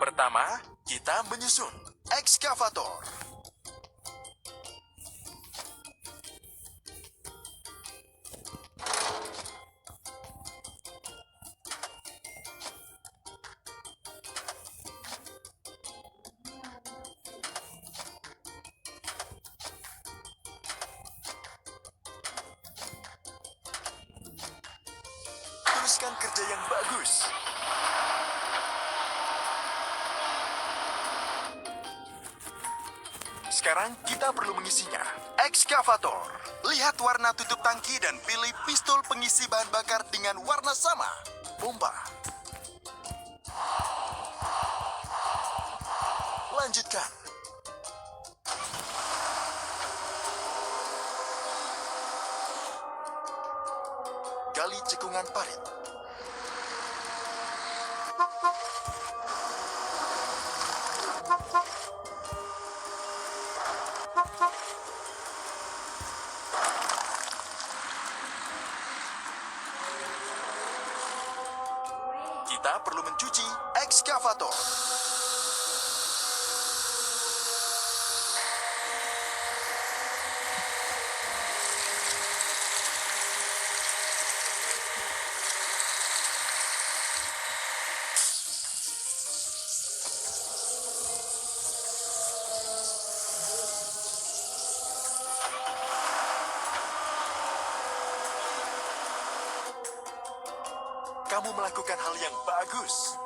Pertama, kita menyusun ekskavator. Teruskan kerja yang bagus. Sekarang kita perlu mengisinya. Ekskavator. Lihat warna tutup tangki dan pilih pistol pengisi bahan bakar dengan warna sama. Pompa. Lanjutkan. Gali cekungan parit. Kita perlu mencuci ekskavator. Kamu melakukan hal yang bagus.